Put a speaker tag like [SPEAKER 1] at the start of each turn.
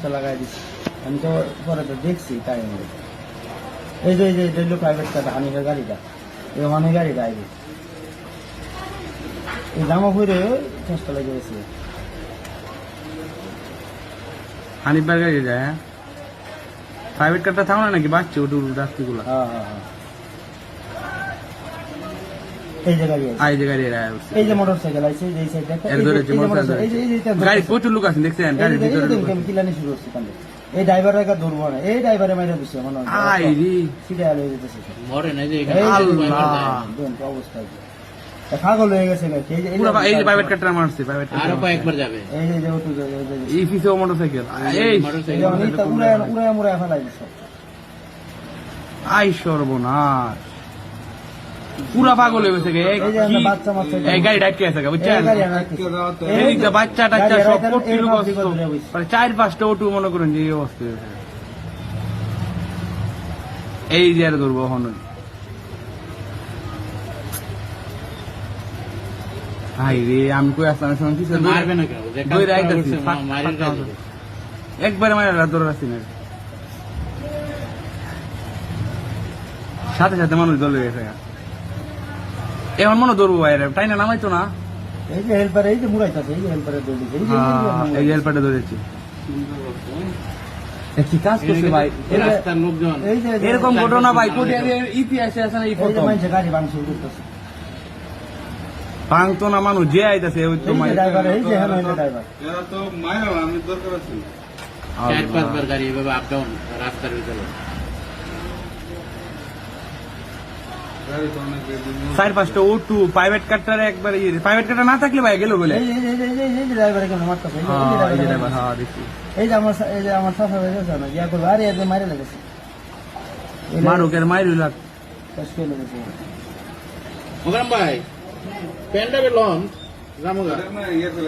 [SPEAKER 1] লাগাই দিচ্ছি আমি তো পরে তো দেখছি তাই এই যে প্রাইভেট কার হানিফের গাড়িটা এই হানি গাড়িটা আইবে এই জামা ঘুরে চেষ্টা লেগে গেছে
[SPEAKER 2] হানিফের গাড়ি যায় প্রাইভেট কারটা থামো না নাকি বাচ্চা ওটু রাস্তাগুলো
[SPEAKER 1] এই যে গাড়ি
[SPEAKER 2] এই যে গাড়ি
[SPEAKER 1] এই যে মোটরসাইকেল আছে এই সাইডে
[SPEAKER 2] গাড়ি প্রচুর লোক আছে দেখছেন গাড়ি
[SPEAKER 1] কিলানি শুরু হচ্ছে কান্দে এই ড্রাইভারের কা ধরবো না এই ড্রাইভারে মাইরা দিছে মনে হয়
[SPEAKER 2] আই রে
[SPEAKER 1] সিধা আলো যেতেছে
[SPEAKER 3] মরে না যে
[SPEAKER 1] এখানে অবস্থা পাগল হয়ে গেছে
[SPEAKER 2] এই যে প্রাইভেট কারটা মারছে প্রাইভেট
[SPEAKER 3] আরো কয়েকবার যাবে
[SPEAKER 1] এই যে ওটু
[SPEAKER 2] এই পিছে মোটরসাইকেল এই
[SPEAKER 1] উড়ায় ফেলাই দিছে
[SPEAKER 2] আই সর্বনাশ পুরা পাগল হয়ে গেছে এই গাড়ি ডাইকে আছে বুঝছেন এই যে বাচ্চা টাচ্চা সব কোটি লোক মানে 4-5টা অটো মনে করেন যে এই অবস্থা হয়েছে এই যে আর ধরবো এখন হাই রে আমি কই আসলাম শুনছি
[SPEAKER 3] মারবে না কেন
[SPEAKER 2] একবারে মারা ধরে আসছি না সাথে সাথে মানুষ দলে গেছে এখন মনে ধরবো বাইরে তাই না নামাইতো না
[SPEAKER 1] এই যে হেল্পার এই যে মুড়াইতাছে এই যে হেল্পারে ধরেছে
[SPEAKER 2] এই যে হেল্পারে ধরেছি কি কাজ করছে ভাই
[SPEAKER 3] রাস্তার লোকজন
[SPEAKER 2] এরকম ঘটনা ভাই কোটি ইতিহাসে আছে না এই প্রথম
[SPEAKER 1] গাড়ি ভাঙচুর করতেছে
[SPEAKER 2] ভাঙতো না মানুষ যে আইতাছে ওই তো
[SPEAKER 1] ড্রাইভার এই যে হ্যাঁ ড্রাইভার
[SPEAKER 4] এরা তো মাইরা আমি দরকার আছে
[SPEAKER 3] 4-5 বার গাড়ি এভাবে আপ ডাউন রাস্তার ভিতরে
[SPEAKER 2] 4-5টা অটো প্রাইভেট কারটারে একবার প্রাইভেট কারটা না থাকলে ভাই গেল বলে
[SPEAKER 1] এই যে ড্রাইভার কেন মারতেছে এই যে আমার সাথে হয়ে গেছে না ইয়া করবে আরে এতে মারে লেগেছে
[SPEAKER 2] মারুক এর মাইরু লাগ
[SPEAKER 1] কষ্ট হয়ে লেগেছে
[SPEAKER 3] মোগরাম ভাই প্যান্ডাবে লঞ্চ রামুগা